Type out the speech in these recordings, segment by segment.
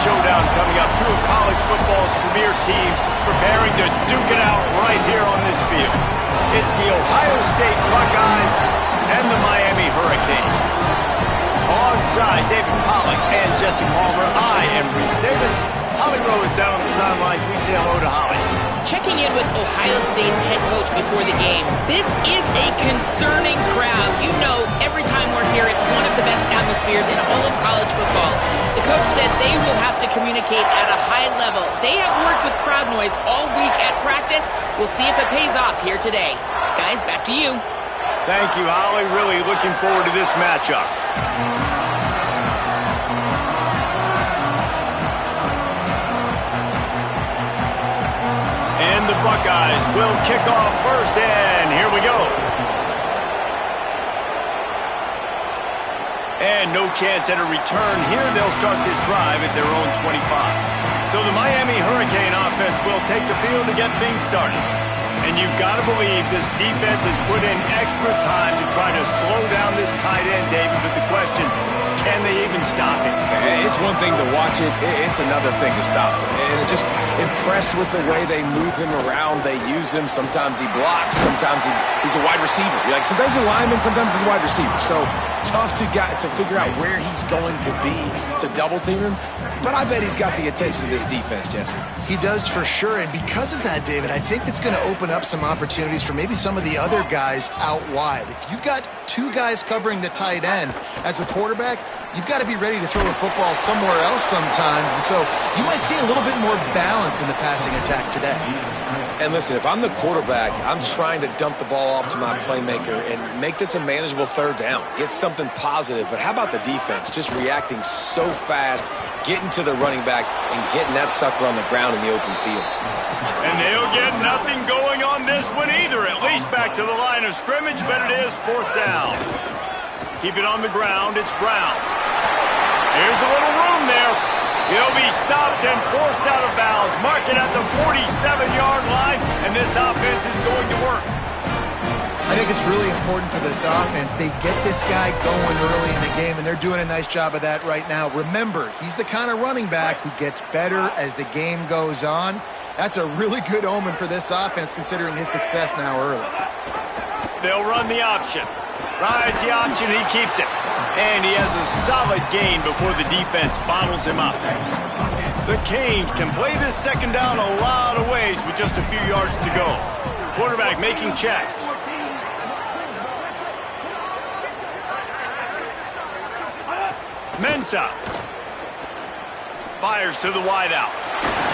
showdown coming up. Two of college football's premier teams preparing to duke it out right here on this field. It's the Ohio State Buckeyes and the Miami Hurricanes. Alongside David Pollack and Jesse Palmer, I am Reese Davis. Holly Rowe is down on the sidelines. We say hello to Holly. Checking in with Ohio State's head coach before the game. This is a concerning crowd. You know, every time we're here, it's one of the best atmospheres in all of college football. The coach said they will have to communicate at a high level. They have worked with crowd noise all week at practice. We'll see if it pays off here today. Guys, back to you. Thank you, Holly. Really looking forward to this matchup. And the Buckeyes will kick off first, and here we go. And no chance at a return here. They'll start this drive at their own 25. So the Miami Hurricane offense will take the field to get things started. And you've got to believe this defense has put in extra time to try to slow down this tight end, David. But the question, can they even stop him? It's one thing to watch it. It's another thing to stop him. And just impressed with the way they move him around. They use him. Sometimes he blocks. Sometimes he's a wide receiver. Sometimes he's a lineman. Sometimes he's a wide receiver. So tough to figure out where he's going to be to double team him. But I bet he's got the attention of this defense, Jesse. He does for sure, and because of that, David, I think it's going to open up some opportunities for maybe some of the other guys out wide. If you've got two guys covering the tight end as a quarterback, you've got to be ready to throw the football somewhere else sometimes, and so you might see a little bit more balance in the passing attack today. And listen, if I'm the quarterback, I'm trying to dump the ball off to my playmaker and make this a manageable third down. Get something positive. But how about the defense? Just reacting so fast, getting to the running back, and getting that sucker on the ground in the open field. And they'll get nothing going on this one either, at least back to the line of scrimmage, but it is fourth down. Keep it on the ground. It's Brown. There's a little room there. He'll be stopped and forced out of bounds. Mark it at the 47-yard line, and this offense is going to work. I think it's really important for this offense. They get this guy going early in the game, and they're doing a nice job of that right now. Remember, he's the kind of running back who gets better as the game goes on. That's a really good omen for this offense, considering his success now early. They'll run the option. Rides the option, he keeps it. And he has a solid gain before the defense bottles him up. The Canes can play this second down a lot of ways with just a few yards to go. Quarterback making checks. Mensah fires to the wideout.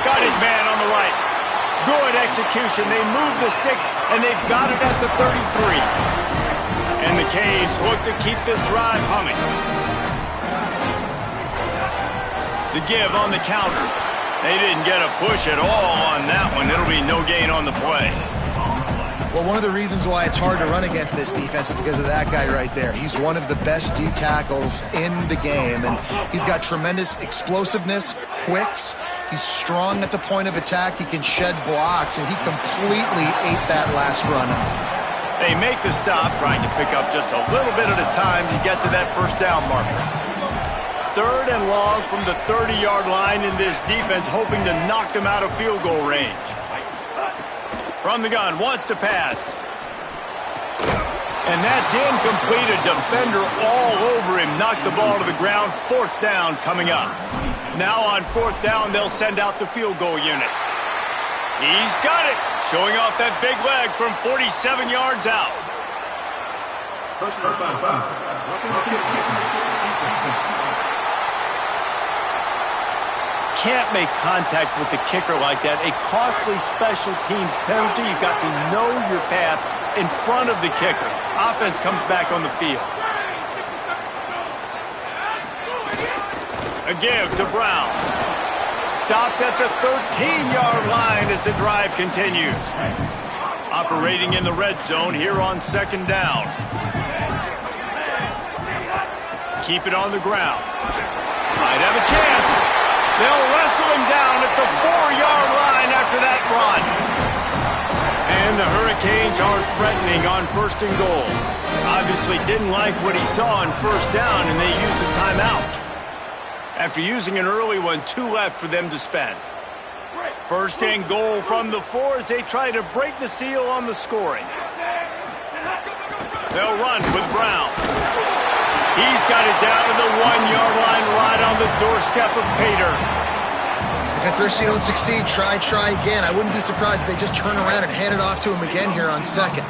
Got his man on the right. Good execution. They move the sticks, and they've got it at the 33. And the Canes look to keep this drive humming. The give on the counter. They didn't get a push at all on that one. It'll be no gain on the play. Well, one of the reasons why it's hard to run against this defense is because of that guy right there. He's one of the best D tackles in the game, and he's got tremendous explosiveness, quicks. He's strong at the point of attack. He can shed blocks, and he completely ate that last run up. They make the stop, trying to pick up just a little bit at a time to get to that first down marker. Third and long from the 30-yard line, in this defense hoping to knock them out of field goal range. From the gun, wants to pass. And that's incomplete. A defender all over him. Knocked the ball to the ground. Fourth down coming up. Now on fourth down, they'll send out the field goal unit. He's got it. Showing off that big leg from 47 yards out. Can't make contact with the kicker like that. A costly special teams penalty. You've got to know your path in front of the kicker. Offense comes back on the field. A give to Brown. Stopped at the 13-yard line as the drive continues. Operating in the red zone here on second down. Keep it on the ground. Might have a chance. They'll wrestle him down at the 4-yard line after that run. And the Hurricanes are threatening on first and goal. Obviously didn't like what he saw on first down, and they used a timeout. After using an early one, 2 left for them to spend. First and goal from the 4 as they try to break the seal on the scoring. They'll run with Brown. He's got it down to the 1-yard line right on the doorstep of Pater. If at first you don't succeed, try again. I wouldn't be surprised if they just turn around and hand it off to him again here on second.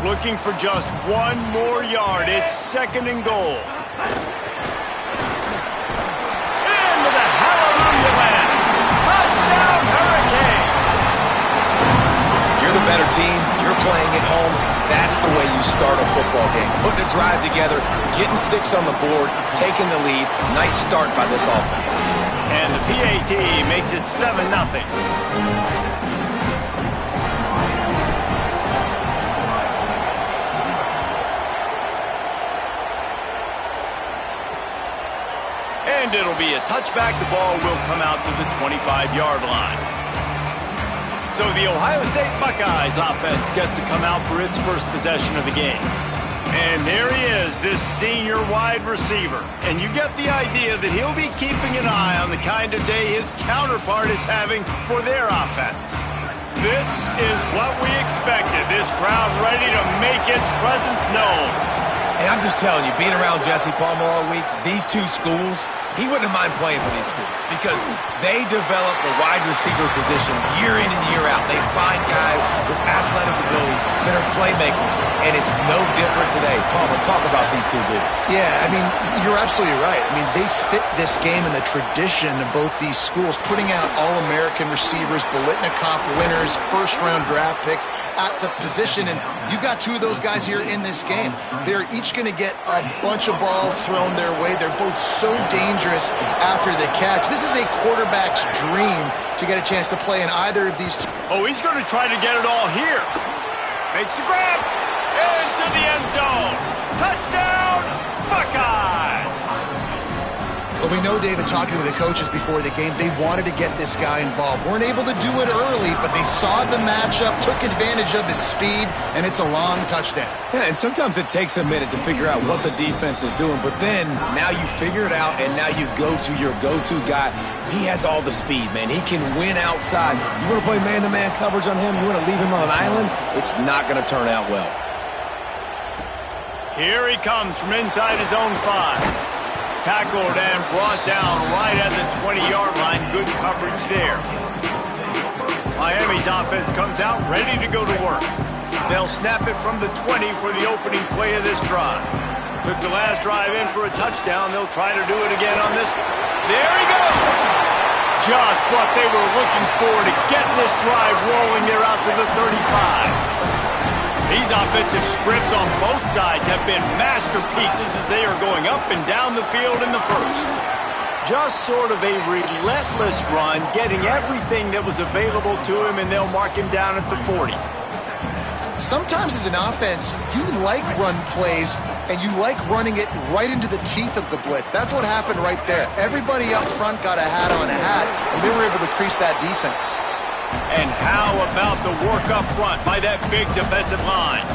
Looking for just 1 more yard. It's second and goal. Into the hallelujah land. Touchdown, Hurricane. You're the better team. You're playing at home. That's the way you start a football game. Putting a drive together, getting 6 on the board, taking the lead. Nice start by this offense. And the PAT makes it 7-0. And it'll be a touchback. The ball will come out to the 25-yard line. So the Ohio State Buckeyes offense gets to come out for its first possession of the game. And there he is, this senior wide receiver. And you get the idea that he'll be keeping an eye on the kind of day his counterpart is having for their offense. This is what we expected. This crowd ready to make its presence known. And I'm just telling you, being around Jesse Palmer all week, these 2 schools, he wouldn't mind playing for these schools because they develop the wide receiver position year in and year out. They find guys with athletic ability that are playmakers, and it's no different today. Palmer, talk about these 2 dudes. Yeah, I mean, you're absolutely right. I mean, they fit this game in the tradition of both these schools, putting out All-American receivers, Biletnikoff winners, first-round draft picks at the position, and you've got 2 of those guys here in this game. They're each going to get a bunch of balls thrown their way. They're both so dangerous after the catch. This is a quarterback's dream to get a chance to play in either of these 2. Oh, he's going to try to get it all here. Makes the grab. Into the end zone. Touchdown, Buckeye. Well, we know, David, talking to the coaches before the game, they wanted to get this guy involved. Weren't able to do it early, but they saw the matchup, took advantage of his speed, and it's a long touchdown. Yeah, and sometimes it takes a minute to figure out what the defense is doing, but then now you figure it out, and now you go to your go-to guy. He has all the speed, man. He can win outside. You want to play man-to-man coverage on him? You want to leave him on an island? It's not going to turn out well. Here he comes from inside his own 5. Tackled and brought down right at the 20-yard line. Good coverage there. Miami's offense comes out ready to go to work. They'll snap it from the 20 for the opening play of this drive. Took the last drive in for a touchdown. They'll try to do it again on this. There he goes! Just what they were looking for to get this drive rolling. They're out to the 35. These offensive scripts on both sides have been masterpieces as they are going up and down the field in the first. Just sort of a relentless run, getting everything that was available to him, and they'll mark him down at the 40. Sometimes as an offense, you like run plays, and you like running it right into the teeth of the blitz. That's what happened right there. Everybody up front got a hat on a hat, and they were able to crease that defense. And how about the work up front by that big defensive line?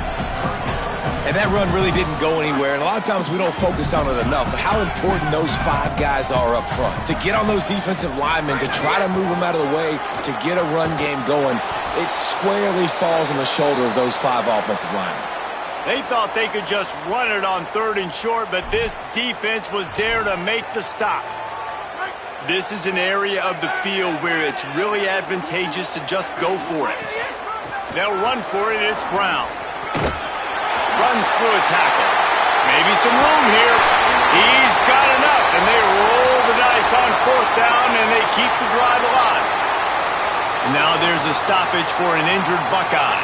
And that run really didn't go anywhere, and a lot of times we don't focus on it enough, but how important those 5 guys are up front. To get on those defensive linemen, to try to move them out of the way, to get a run game going, it squarely falls on the shoulder of those 5 offensive linemen. They thought they could just run it on 3rd and short, but this defense was there to make the stop. This is an area of the field where it's really advantageous to just go for it. They'll run for it, it's Brown. Runs through a tackle. Maybe some room here. He's got enough, and they roll the dice on 4th down, and they keep the drive alive. Now there's a stoppage for an injured Buckeye.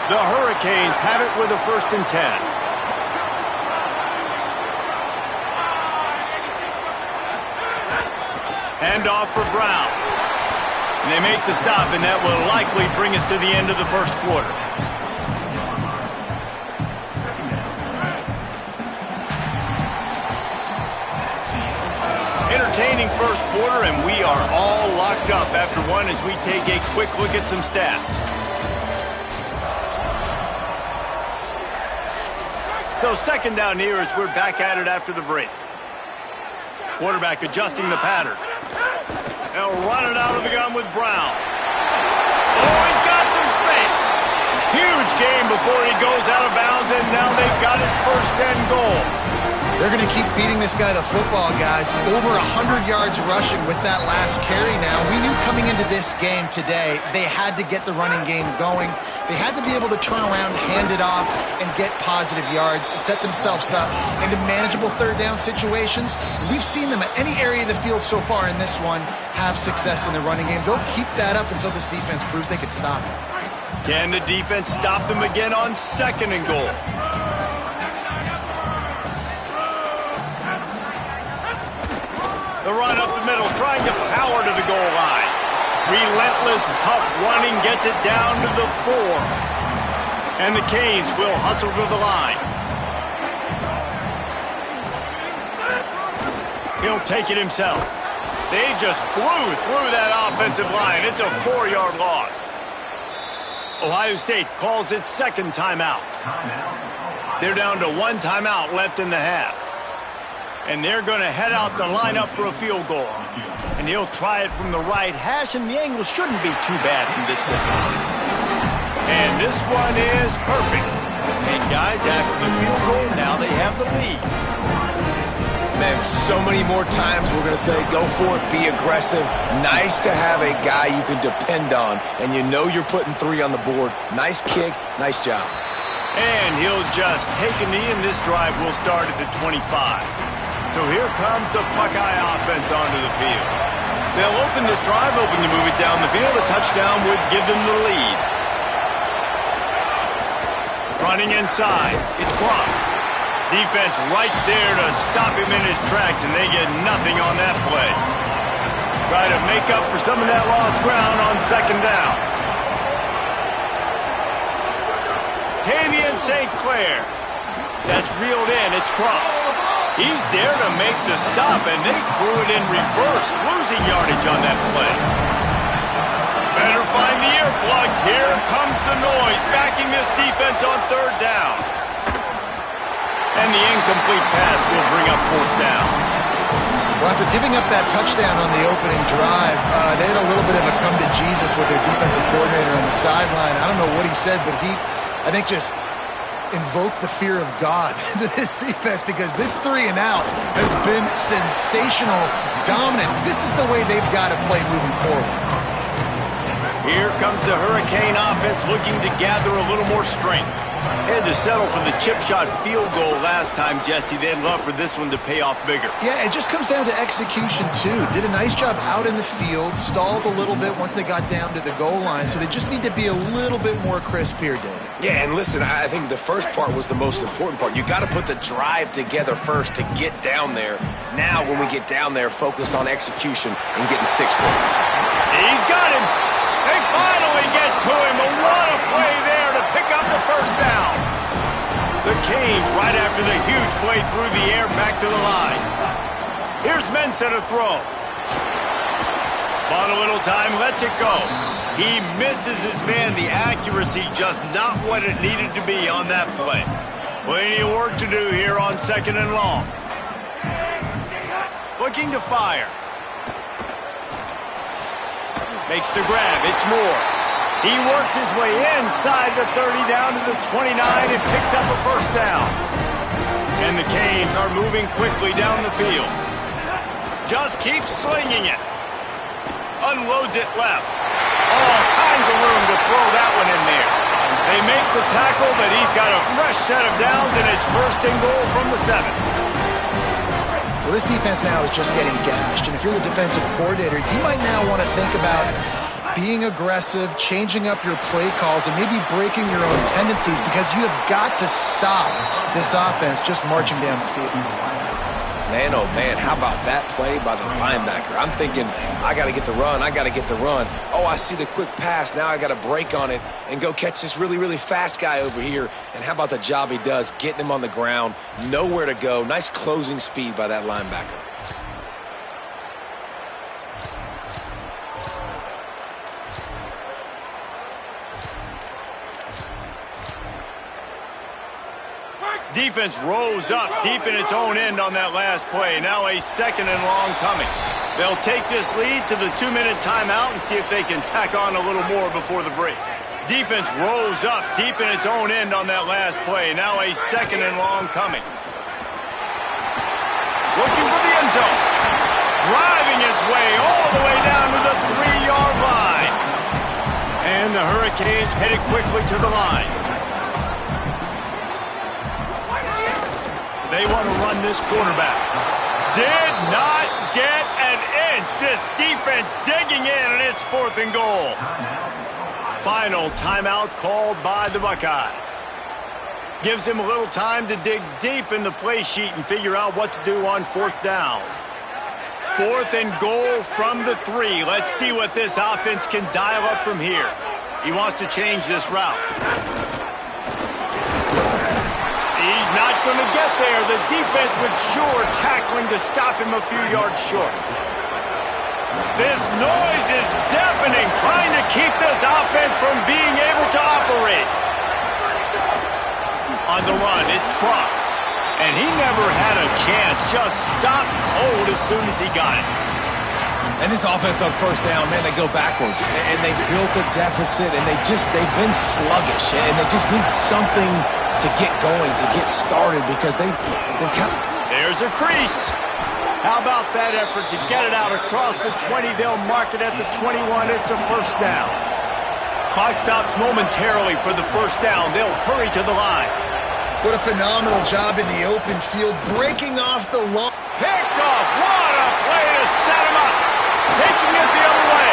The Hurricanes have it with a 1st and 10. Hand off for Brown. And they make the stop, and that will likely bring us to the end of the first quarter. Entertaining first quarter, and we are all locked up after one as we take a quick look at some stats. So second down here as we're back at it after the break. Quarterback adjusting the pattern. They'll run it out of the gun with Brown. Oh, he's got some space. Huge game before he goes out of bounds, and now they've got it 1st and goal. They're going to keep feeding this guy the football, guys. Over 100 yards rushing with that last carry now. We knew coming into this game today, they had to get the running game going. They had to be able to turn around, hand it off, and get positive yards and set themselves up into manageable 3rd down situations. We've seen them at any area of the field so far in this one have success in the running game. They'll keep that up until this defense proves they can stop it. Can the defense stop them again on 2nd and goal? The run up the middle, trying to power to the goal line. Relentless, tough running gets it down to the 4. And the Canes will hustle to the line. He'll take it himself. They just blew through that offensive line. It's a 4-yard loss. Ohio State calls its 2nd timeout. They're down to 1 timeout left in the half. And they're going to head out to line up for a field goal. And he'll try it from the right hash, and the angle shouldn't be too bad from this distance. And this one is perfect. And guys, after the field goal, now they have the lead. Man, so many more times we're going to say, go for it, be aggressive. Nice to have a guy you can depend on, and you know you're putting 3 on the board. Nice kick, nice job. And he'll just take a knee, and this drive will start at the 25. So here comes the Buckeye offense onto the field. They'll open this drive, open to move it down the field. A touchdown would give them the lead. Running inside, it's Cross. Defense right there to stop him in his tracks, and they get nothing on that play. Try to make up for some of that lost ground on 2nd down. Tavian St. Clair. That's reeled in. It's Cross. He's there to make the stop, and they threw it in reverse, losing yardage on that play. Better find the earplugs. Here comes the noise, backing this defense on 3rd down. And the incomplete pass will bring up 4th down. Well, after giving up that touchdown on the opening drive, they had a little bit of a come to Jesus with their defensive coordinator on the sideline. I don't know what he said, but he, I think, just invoked the fear of God into this defense, because this 3 and out has been sensational, dominant. This is the way they've got to play moving forward. Here comes the Hurricane offense looking to gather a little more strength. They had to settle for the chip shot field goal last time, Jesse. They'd love for this one to pay off bigger. Yeah, it just comes down to execution, too. Did a nice job out in the field, stalled a little bit once they got down to the goal line, so they just need to be a little bit more crisp here, David. Yeah, and listen, I think the first part was the most important part. You got to put the drive together first to get down there. Now, when we get down there, focus on execution and getting 6 points. He's got him. They finally get to him. A lot of play there to pick up the 1st down. The Canes, right after the huge play through the air, back to the line. Here's Mensah to throw. Bought a little time, lets it go. He misses his man. The accuracy just not what it needed to be on that play. Plenty of work to do here on 2nd and long. Looking to fire. Makes the grab. It's Moore. He works his way inside the 30 down to the 29 and picks up a 1st down. And the Canes are moving quickly down the field. Just keeps slinging it. Unloads it left. All kinds of room to throw that one in there. They make the tackle, but he's got a fresh set of downs, and it's 1st and goal from the 7. Well, this defense now is just getting gashed, and if you're the defensive coordinator, you might now want to think about being aggressive, changing up your play calls, and maybe breaking your own tendencies, because you have got to stop this offense just marching down the field. Man, oh man, how about that play by the linebacker? I'm thinking, I got to get the run, I got to get the run. Oh, I see the quick pass, now I got to break on it and go catch this really, really fast guy over here. And how about the job he does, getting him on the ground, nowhere to go. Nice closing speed by that linebacker. Defense rose up deep in its own end on that last play. Now a 2nd and long coming. They'll take this lead to the 2-minute timeout and see if they can tack on a little more before the break. Defense rose up deep in its own end on that last play. Now a 2nd and long coming. Looking for the end zone. Driving its way all the way down to the 3-yard line. And the Hurricanes headed quickly to the line. They want to run this quarterback. Did not get an inch. This defense digging in, and it's 4th and goal. Final timeout called by the Buckeyes. Gives him a little time to dig deep in the play sheet and figure out what to do on 4th down. 4th and goal from the 3. Let's see what this offense can dial up from here. He wants to change this route. He's not going to get there. The defense with sure tackling to stop him a few yards short. This noise is deafening, trying to keep this offense from being able to operate. On the run, it's Cross. And he never had a chance. Just stopped cold as soon as he got it. And this offense on 1st down, man, they go backwards. And they built a deficit, and they've been sluggish. And they just need something to get going, to get started, because they've kind of... There's a crease. How about that effort to get it out across the 20? They'll mark it at the 21. It's a 1st down. Clock stops momentarily for the 1st down. They'll hurry to the line. What a phenomenal job in the open field, breaking off the line. Picked off. What a play to set him up. Taking it the other way.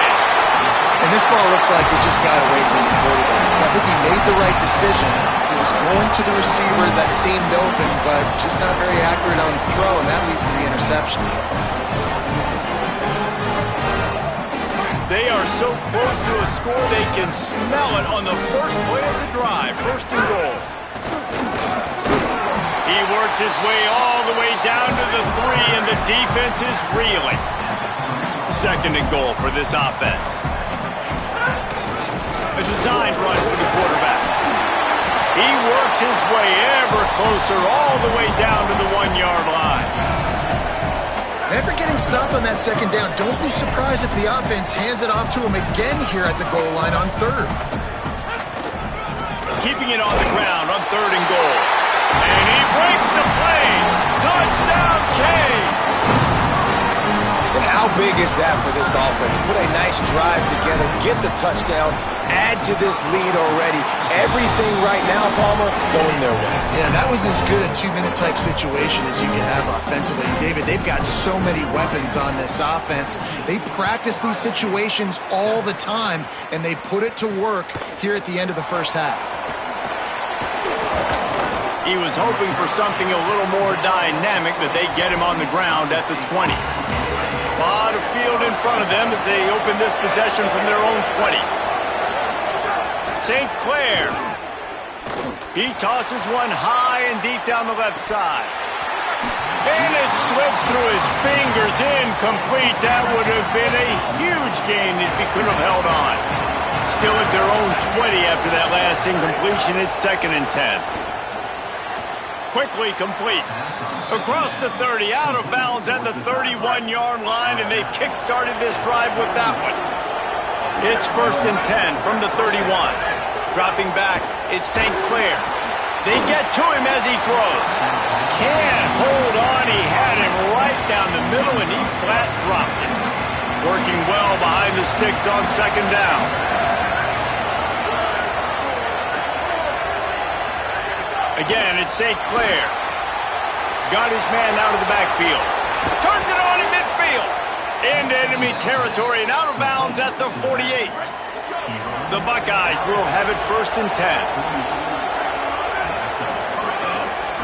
And this ball looks like it just got away from the quarterback. I think he made the right decision. He was going to the receiver that seemed open, but just not very accurate on the throw, and that leads to the interception. They are so close to a score, they can smell it on the first play of the drive. 1st and goal. He works his way all the way down to the 3, and the defense is reeling. 2nd and goal for this offense. A designed run for the quarterback. He works his way ever closer all the way down to the 1-yard line. After getting stopped on that 2nd down, don't be surprised if the offense hands it off to him again here at the goal line on 3rd. Keeping it on the ground on 3rd and goal. And he breaks the play. Touchdown, Canes! And how big is that for this offense? Put a nice drive together, get the touchdown, add to this lead already. Everything right now, Palmer, going their way. Yeah, that was as good a 2-minute type situation as you could have offensively. David, they've got so many weapons on this offense. They practice these situations all the time, and they put it to work here at the end of the 1st half. He was hoping for something a little more dynamic, but they get him on the ground at the 20. A lot of field in front of them as they open this possession from their own 20. St. Clair. He tosses one high and deep down the left side. And it slips through his fingers, incomplete. That would have been a huge gain if he could have held on. Still at their own 20 after that last incompletion. It's 2nd and 10. Quickly complete. Across the 30, out of bounds at the 31-yard line, and they kick-started this drive with that one. It's 1st and 10 from the 31. Dropping back, it's St. Clair. They get to him as he throws. Can't hold on. He had him right down the middle, and he flat dropped it. Working well behind the sticks on 2nd down. Again, it's St. Clair. Got his man out of the backfield. Turns it on in midfield. Into enemy territory and out of bounds at the 48. The Buckeyes will have it 1st and 10.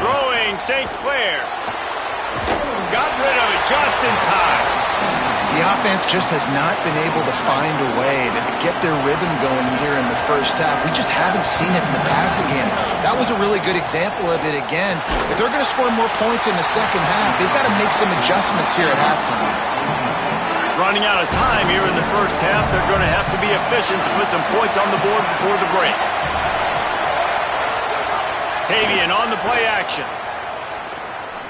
Throwing St. Clair. Got rid of it just in time. The offense just has not been able to find a way to get their rhythm going here in the 1st half. We just haven't seen it in the passing game. That was a really good example of it again. If they're going to score more points in the 2nd half, they've got to make some adjustments here at halftime. Running out of time here in the 1st half. They're going to have to be efficient to put some points on the board before the break. Tavian on the play action.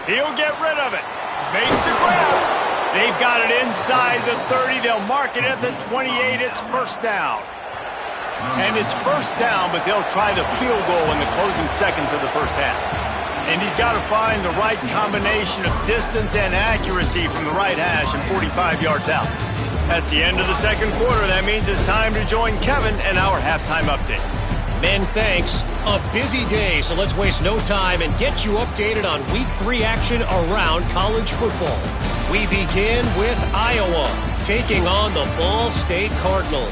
He'll get rid of it. Makes the grab. They've got it inside the 30. They'll mark it at the 28. It's first down. And it's first down, but they'll try the field goal in the closing seconds of the first half. And he's got to find the right combination of distance and accuracy from the right hash and 45 yards out. That's the end of the second quarter. That means it's time to join Kevin and our halftime update. Men, thanks. A busy day, so let's waste no time and get you updated on Week 3 action around college football. We begin with Iowa, taking on the Ball State Cardinals.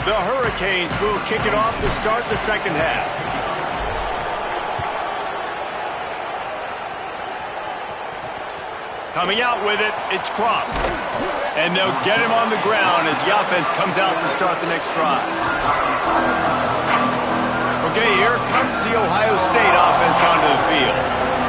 The Hurricanes will kick it off to start the second half. Coming out with it, it's Cross. And they'll get him on the ground as the offense comes out to start the next drive. Okay, here comes the Ohio State offense onto the field.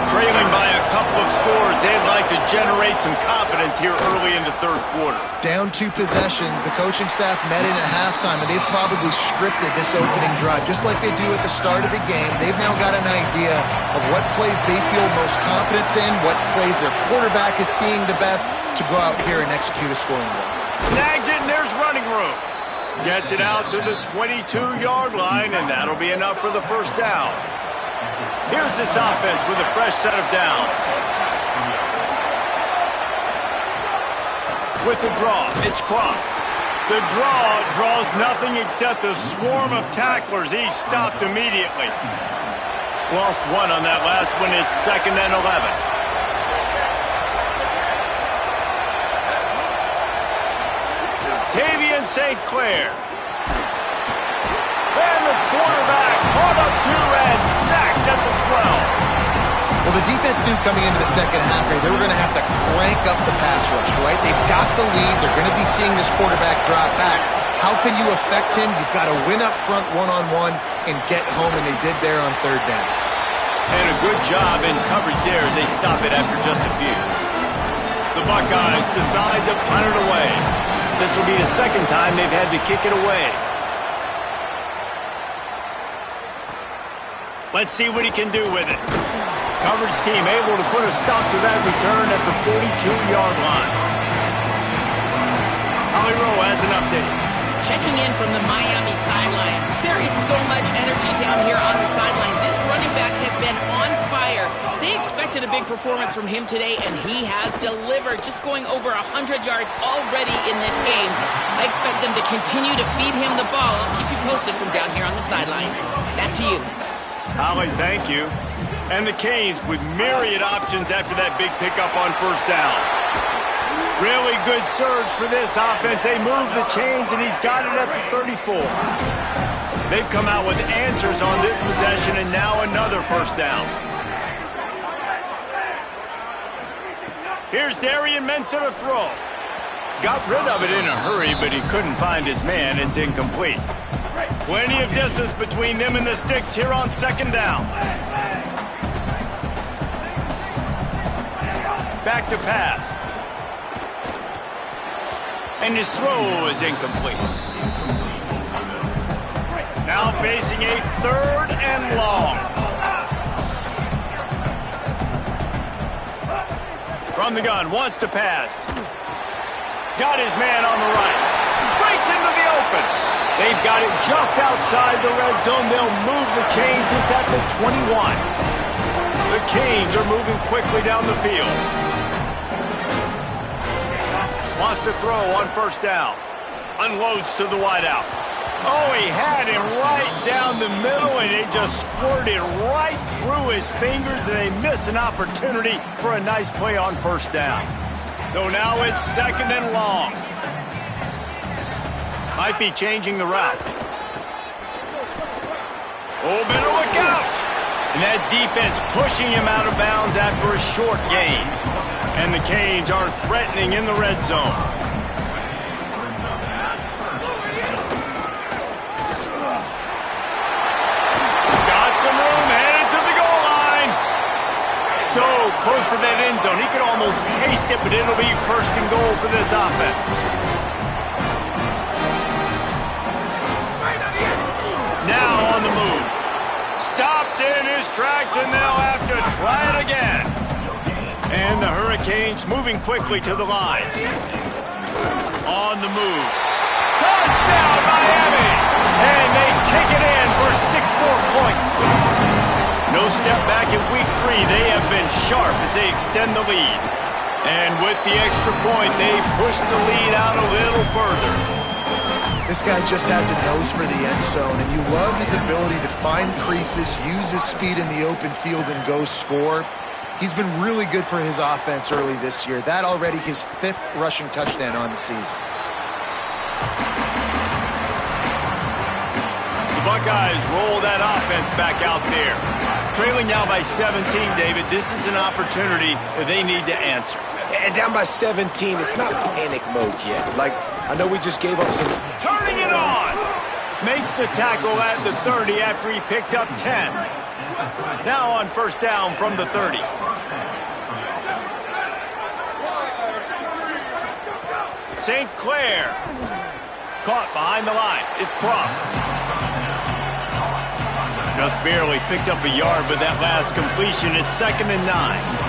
Trailing by a couple of scores, they'd like to generate some confidence here early in the third quarter. Down 2 possessions, the coaching staff met in at halftime, and they've probably scripted this opening drive. Just like they do at the start of the game, they've now got an idea of what plays they feel most confident in, what plays their quarterback is seeing the best to go out here and execute a scoring goal. Snags it, and there's running room. Gets it out to the 22-yard line, and that'll be enough for the first down. Here's this offense with a fresh set of downs. With the draw, it's Cross. The draw draws nothing except a swarm of tacklers. He's stopped immediately. Lost one on that last one. It's 2nd and 11. Tavian St. Clair. And the quarterback caught up 2 and sacked at the 12. Well, the defense knew coming into the second half here they were going to have to crank up the pass rush, right? They've got the lead. They're going to be seeing this quarterback drop back. How can you affect him? You've got to win up front one-on-one and get home, and they did there on third down. And a good job in coverage there as they stop it after just a few. The Buckeyes decide to punt it away. This will be the second time they've had to kick it away. Let's see what he can do with it. Coverage team able to put a stop to that return at the 42-yard line. Holly Rowe has an update. Checking in from the Miami sideline. There is so much energy down here on the sideline. This running back has been on fire. They expected a big performance from him today, and he has delivered, just going over 100 yards already in this game. I expect them to continue to feed him the ball. I'll keep you posted from down here on the sidelines. Back to you. Holly, thank you. And the Canes with myriad options after that big pickup on first down. Really good surge for this offense. They move the chains, and he's got it at the 34. They've come out with answers on this possession, and now another first down. Here's Darian Mensah to throw. Got rid of it in a hurry, but he couldn't find his man. It's incomplete. Plenty of distance between them and the sticks here on second down. Back to pass. And his throw is incomplete. Now facing a 3rd and long. From the gun, wants to pass. Got his man on the right. Breaks into the open. They've got it just outside the red zone. They'll move the chains. It's at the 21. The Canes are moving quickly down the field. Wants to throw on first down. Unloads to the wideout. Oh, he had him right down the middle, and it just squirted right through his fingers, and they miss an opportunity for a nice play on first down. So now it's 2nd and long. Might be changing the route. Oh, better look out. And that defense pushing him out of bounds after a short gain. And the Canes are threatening in the red zone. Got some room, headed to the goal line. so close to that end zone. He could almost taste it, but it'll be first and goal for this offense. Now on the move. Stopped in his tracks, and they'll have to try it again. And the Hurricanes moving quickly to the line. On the move. Touchdown, Miami! And they take it in for 6 more points. No step back in week 3. They have been sharp as they extend the lead. And with the extra point, they push the lead out a little further. This guy just has a nose for the end zone, and you love his ability to find creases, use his speed in the open field, and go score. He's been really good for his offense early this year. That already his 5th rushing touchdown on the season. The Buckeyes roll that offense back out there. Trailing now by 17, David. This is an opportunity that they need to answer. And down by 17, it's not panic mode yet. Like, I know we just gave up some... Turning it on! Makes the tackle at the 30 after he picked up 10. Now on first down from the 30. St. Clair. Caught behind the line. It's Cross. Just barely picked up a yard with that last completion. It's 2nd and 9.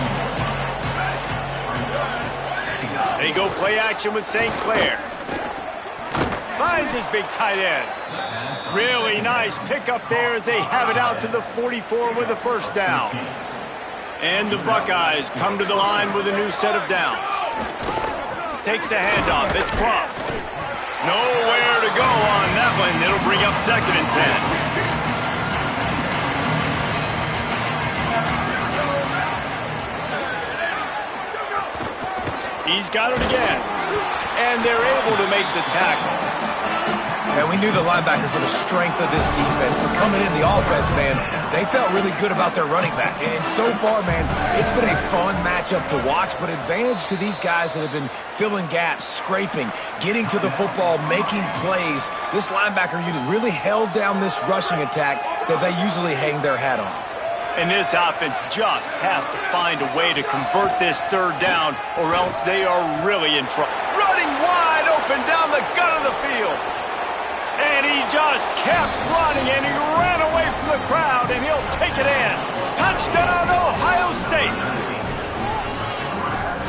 They go play action with St. Clair. Finds his big tight end. Really nice pickup there as they have it out to the 44 with a first down. And the Buckeyes come to the line with a new set of downs. Takes the handoff. It's Cross. Nowhere to go on that one. It'll bring up 2nd and 10. He's got it again. And they're able to make the tackle. And we knew the linebackers were the strength of this defense, but coming in the offense, man, they felt really good about their running back. And so far, man, it's been a fun matchup to watch, but advantage to these guys that have been filling gaps, scraping, getting to the football, making plays. This linebacker unit really held down this rushing attack that they usually hang their hat on. And this offense just has to find a way to convert this 3rd down, or else they are really in trouble. Running wide open down the gut of the field. And he just kept running, and he ran away from the crowd, and he'll take it in. Touchdown, Ohio State.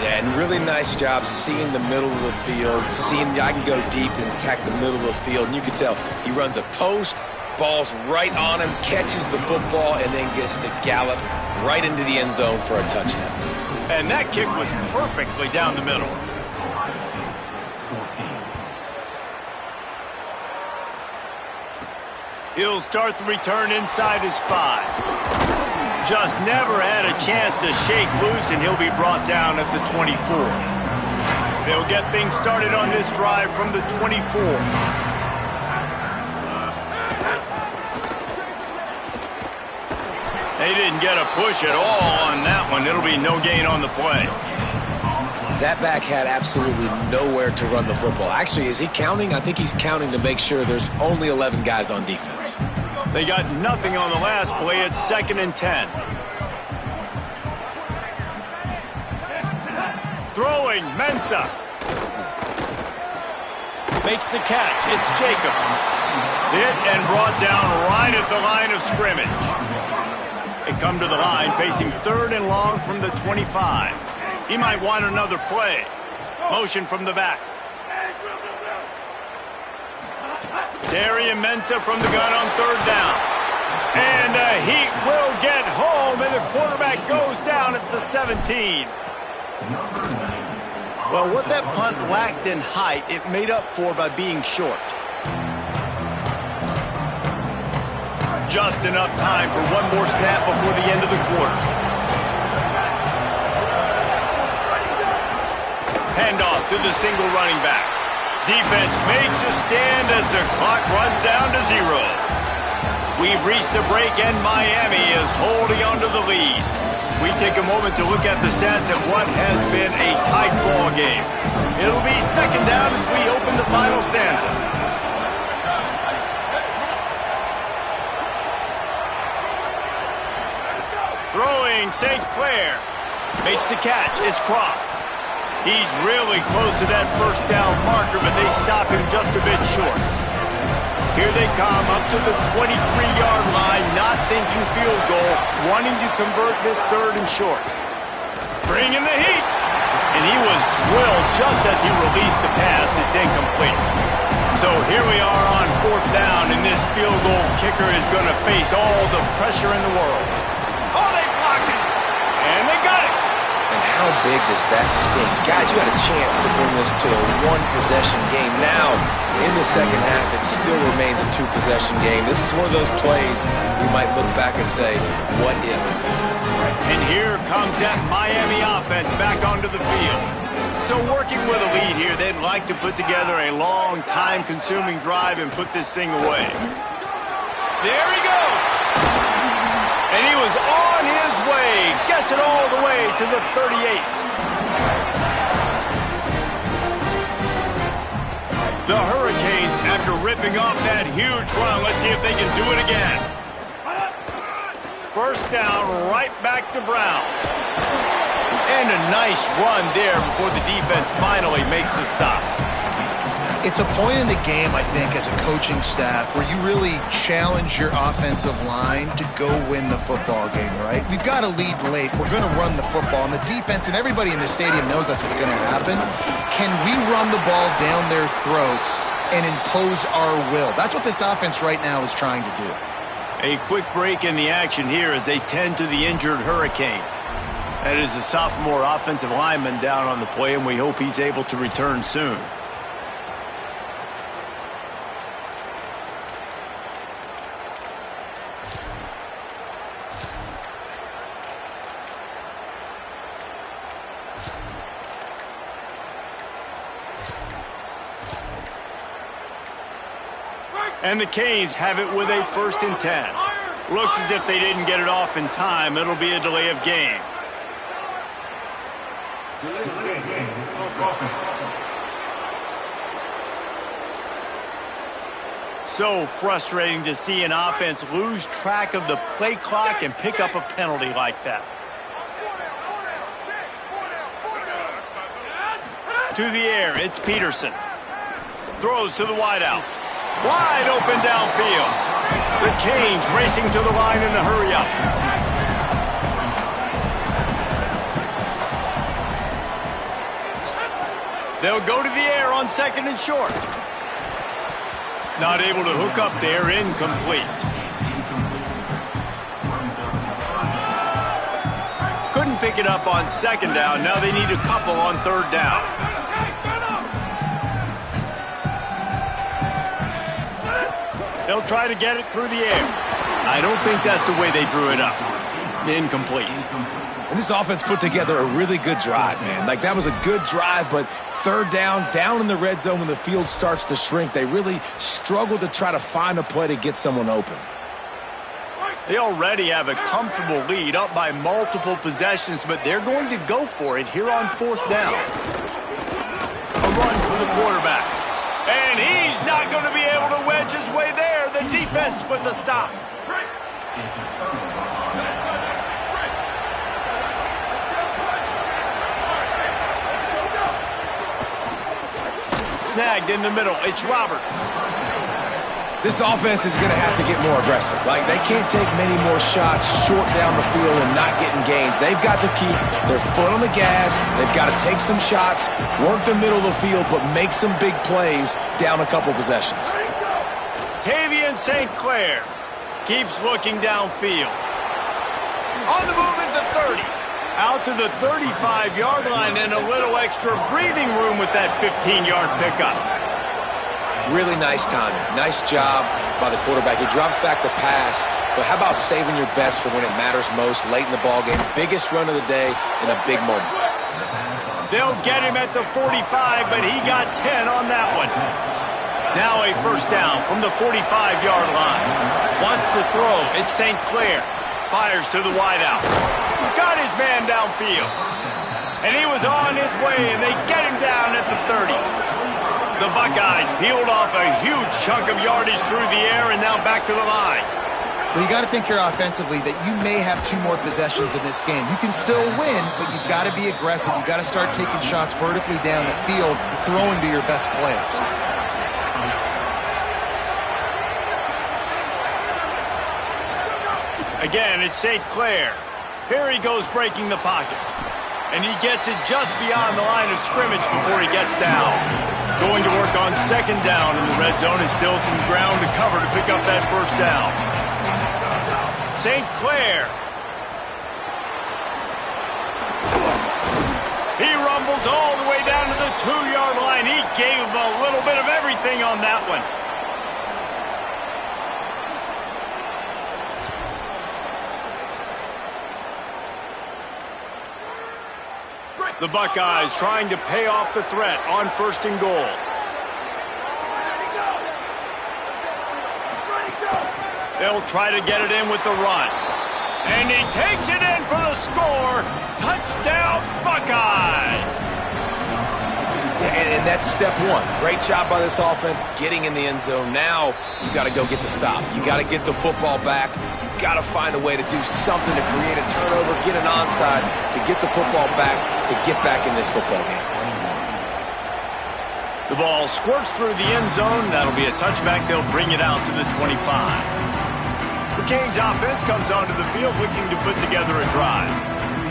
Yeah, and really nice job seeing the middle of the field, seeing I can go deep and attack the middle of the field. And you can tell he runs a post, ball's right on him, catches the football, and then gets to gallop right into the end zone for a touchdown. And that kick was perfectly down the middle. He'll start the return inside his 5. Just never had a chance to shake loose, and he'll be brought down at the 24. They'll get things started on this drive from the 24. They didn't get a push at all on that one. It'll be no gain on the play. That back had absolutely nowhere to run the football. Actually, is he counting? I think he's counting to make sure there's only 11 guys on defense. They got nothing on the last play. It's 2nd and 10. Throwing, Mensah. Makes the catch. It's Jacobs. Hit and brought down right at the line of scrimmage. They come to the line facing 3rd and long from the 25. He might want another play. Motion from the back. Darian Mensah from the gun on 3rd down. And the Heat will get home, and the quarterback goes down at the 17. Well, what that punt lacked in height, it made up for by being short. Just enough time for one more snap before the end of the quarter. Handoff to the single running back. Defense makes a stand as the clock runs down to 0. We've reached a break, and Miami is holding on to the lead. We take a moment to look at the stats of what has been a tight ball game. It'll be 2nd down as we open the final stanza. Throwing throwing. St. Clair makes the catch. It's Cross. He's really close to that first down marker, but they stop him just a bit short. Here they come up to the 23-yard line, not thinking field goal, wanting to convert this 3rd and short. Bringing the heat. And he was drilled just as he released the pass. It's incomplete. So here we are on 4th down, and this field goal kicker is going to face all the pressure in the world. Oh, they blocked it. And they got it. And how big does that sting? Guys, you had a chance to bring this to a one-possession game. Now, in the second half, it still remains a two-possession game. This is one of those plays you might look back and say, what if? And here comes that Miami offense back onto the field. So working with a lead here, they'd like to put together a long, time-consuming drive and put this thing away. There he goes. And he was on his way. Gets it all the way to the 38. The Hurricanes, after ripping off that huge run, let's see if they can do it again. First down, right back to Brown. And a nice run there before the defense finally makes the stop. It's a point in the game, I think, as a coaching staff where you really challenge your offensive line to go win the football game, right? We've got to lead late. We're going to run the football. And the defense and everybody in the stadium knows that's what's going to happen. Can we run the ball down their throats and impose our will? That's what this offense right now is trying to do. A quick break in the action here as they tend to the injured Hurricane. That is a sophomore offensive lineman down on the play, and we hope he's able to return soon. And the Canes have it with a 1st and 10. Looks as if they didn't get it off in time. It'll be a delay of game. So frustrating to see an offense lose track of the play clock and pick up a penalty like that. To the air, it's Peterson. Throws to the wideout. Wide open downfield. The Canes racing to the line in a hurry-up. They'll go to the air on 2nd and short. Not able to hook up there, incomplete. Couldn't pick it up on 2nd down. Now they need a couple on 3rd down. They'll try to get it through the air. I don't think that's the way they drew it up. Incomplete. And this offense put together a really good drive, man. Like, that was a good drive, but 3rd down in the red zone when the field starts to shrink, they really struggled to try to find a play to get someone open. They already have a comfortable lead, up by multiple possessions, but they're going to go for it here on 4th down. A run for the quarterback. And he's not going to be able to wedge his way there. The defense with the stop. Snagged in the middle. It's Roberts. This offense is going to have to get more aggressive. Like, they can't take many more shots short down the field and not getting gains. They've got to keep their foot on the gas. They've got to take some shots, work the middle of the field, but make some big plays down a couple possessions. Tavian St. Clair keeps looking downfield. On the move at the 30. Out to the 35-yard line and a little extra breathing room with that 15-yard pickup. Really nice timing. Nice job by the quarterback. He drops back to pass, but how about saving your best for when it matters most late in the ballgame? Biggest run of the day in a big moment. They'll get him at the 45, but he got 10 on that one. Now a 1st down from the 45-yard line. Wants to throw. It's St. Clair. Fires to the wideout. Got his man downfield. And he was on his way, and they get him down at the 30. The Buckeyes peeled off a huge chunk of yardage through the air and now back to the line. Well, you got to think here offensively that you may have 2 more possessions in this game. You can still win, but you've got to be aggressive. You've got to start taking shots vertically down the field, throwing to your best players. Again, it's St. Clair. Here he goes breaking the pocket. And he gets it just beyond the line of scrimmage before he gets down. Going to work on second down in the red zone is still some ground to cover to pick up that first down. St. Clair. He rumbles all the way down to the 2-yard line. He gave him a little bit of everything on that one. The Buckeyes trying to pay off the threat on 1st and goal. They'll try to get it in with the run. And he takes it in for the score. Touchdown, Buckeyes! Yeah, and that's step 1. Great job by this offense getting in the end zone. Now you got to go get the stop. You got to get the football back. You got to find a way to do something to create a turnover, get an onside, to get the football back, to get back in this football game. The ball squirts through the end zone. That'll be a touchback. They'll bring it out to the 25. The Canes offense comes onto the field looking to put together a drive.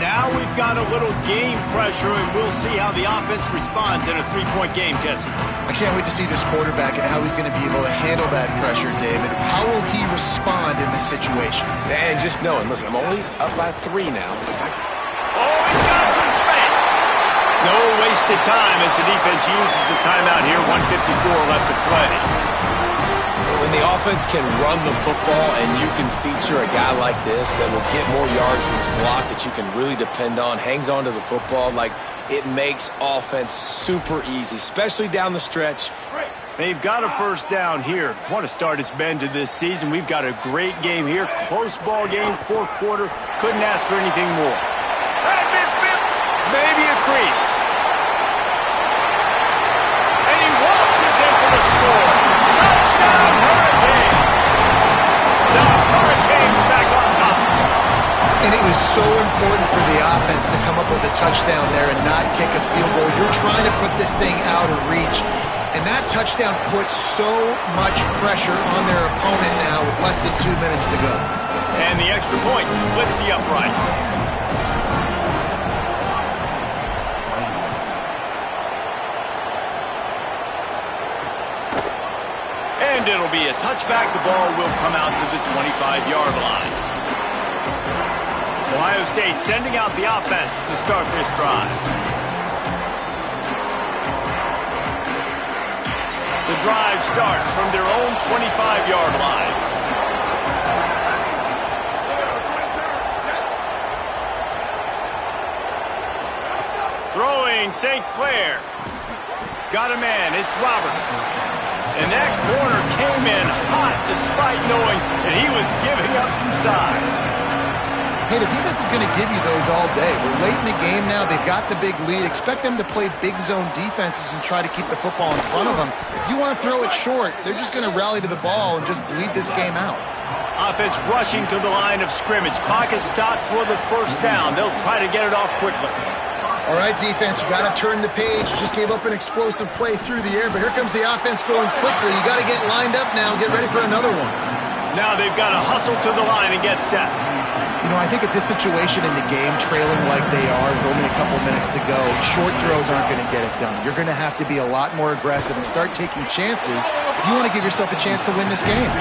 Now we've got a little game pressure, and we'll see how the offense responds in a 3-point game, Jesse. I can't wait to see this quarterback and how he's going to be able to handle that pressure, David. How will he respond in this situation? And just knowing, listen, I'm only up by 3 now. Oh, he's got some space. No wasted time as the defense uses a timeout here. 1:54 left to play. When the offense can run the football and you can feature a guy like this that will get more yards than this block that you can really depend on, hangs on to the football, like it makes offense super easy, especially down the stretch. They've got a first down here. What a start it's been to this season. We've got a great game here. Close ball game, 4th quarter. Couldn't ask for anything more. Maybe a crease. And he waltzes in for the score. Touchdown, Hurricane! The Hurricanes back on top. And it was so important for the offense to come up with a touchdown there and not kick a field goal. You're trying to put this thing out of reach. And that touchdown puts so much pressure on their opponent now with less than 2 minutes to go. And the extra point splits the uprights. And it'll be a touchback. The ball will come out to the 25-yard line. Ohio State sending out the offense to start this drive. The drive starts from their own 25-yard line. Throwing St. Clair. Got a man. It's Roberts. And that corner came in hot despite knowing that he was giving up some size. Hey, the defense is going to give you those all day. We're late in the game now. They've got the big lead. Expect them to play big zone defenses and try to keep the football in front of them. If you want to throw it short, they're just going to rally to the ball and just bleed this game out. Offense rushing to the line of scrimmage. Clock is stopped for the first down. They'll try to get it off quickly. All right, defense, you got to turn the page. Just gave up an explosive play through the air, but here comes the offense going quickly. You got to get lined up now and get ready for another one. Now they've got to hustle to the line and get set. You know, I think at this situation in the game, trailing like they are with only a couple minutes to go, short throws aren't going to get it done. You're going to have to be a lot more aggressive and start taking chances if you want to give yourself a chance to win this game.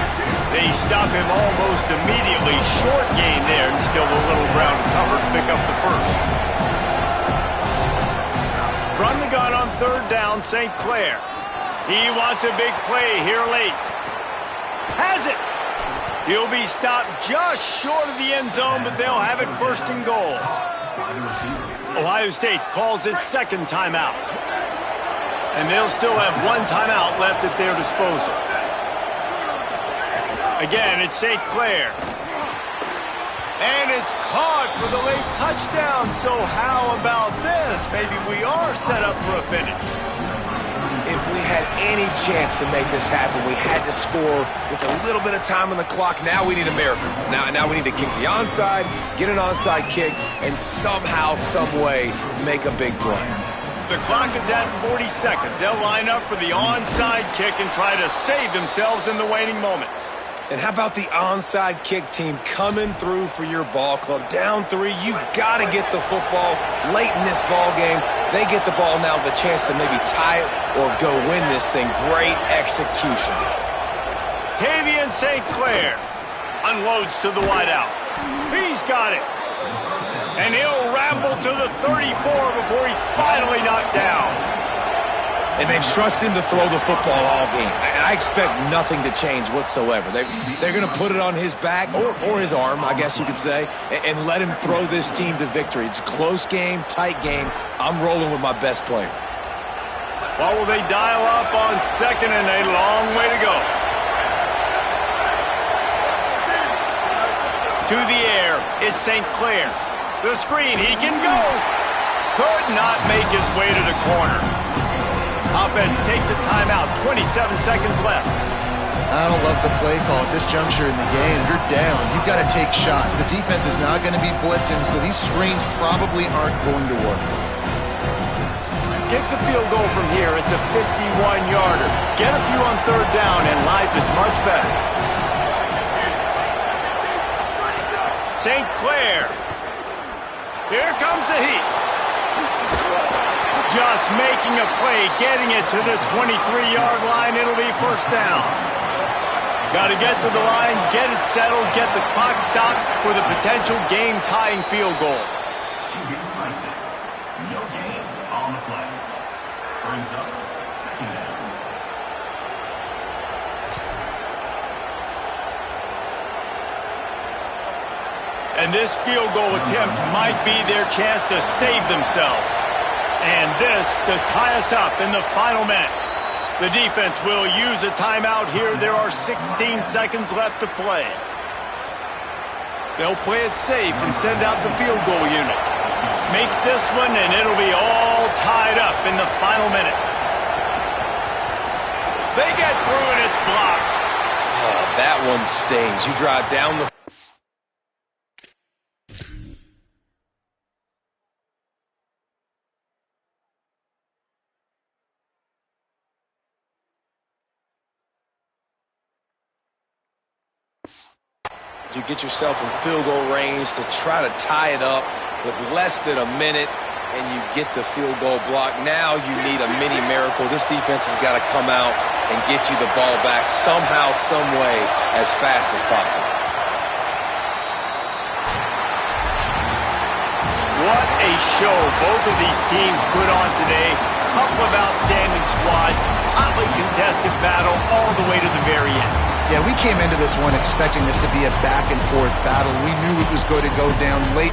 They stop him almost immediately. Short gain there and still a little ground to cover to pick up the first. Run the gun on 3rd down, St. Clair. He wants a big play here late. Has it. He'll be stopped just short of the end zone, but they'll have it 1st and goal. Ohio State calls its 2nd timeout. And they'll still have 1 timeout left at their disposal. Again, it's St. Clair. And it's caught for the late touchdown. So how about this? Maybe we are set up for a finish. if we had any chance to make this happen, we had to score with a little bit of time on the clock. Now we need a miracle. Now we need to kick the onside, get an onside kick, and somehow, some way, make a big play. The clock is at 40 seconds. They'll line up for the onside kick and try to save themselves in the waning moments. And how about the onside kick team coming through for your ball club? Down 3, you got to get the football late in this ball game. They get the ball now, the chance to maybe tie it or go win this thing. Great execution. Tavian St. Clair unloads to the wideout. He's got it. And he'll ramble to the 34 before he's finally knocked down. And they've trusted him to throw the football all game. And I expect nothing to change whatsoever. They're going to put it on his back, or his arm, I guess you could say, and let him throw this team to victory. It's a close game, tight game. I'm rolling with my best player. Well, will they dial up on second and a long way to go? To the air, it's St. Clair. The screen, he can go. Could not make his way to the corner. Offense takes a timeout, 27 seconds left. I don't love the play call at this juncture in the game. You're down. You've got to take shots. The defense is not going to be blitzing, so these screens probably aren't going to work. Kick the field goal from here. It's a 51-yarder. Get a few on third down, and life is much better. St. Clair. Here comes the heat. Just making a play, getting it to the 23-yard line. It'll be first down. Got to get to the line, get it settled, get the clock stopped for the potential game-tying field goal. No gain on the play. Brings up second down. And this field goal attempt might be their chance to save themselves. And this to tie us up in the final minute. The defense will use a timeout here. There are 16 seconds left to play. They'll play it safe and send out the field goal unit. Makes this one, and it'll be all tied up in the final minute. They get through, and it's blocked. Oh, that one stings. You drive down the... You get yourself in field goal range to try to tie it up with less than a minute, and you get the field goal block. Now you need a mini miracle. This defense has got to come out and get you the ball back somehow, some way, as fast as possible. What a show both of these teams put on today. Couple of outstanding squads, hotly contested battle all the way to the very end. Yeah, we came into this one expecting this to be a back-and-forth battle. We knew it was going to go down late.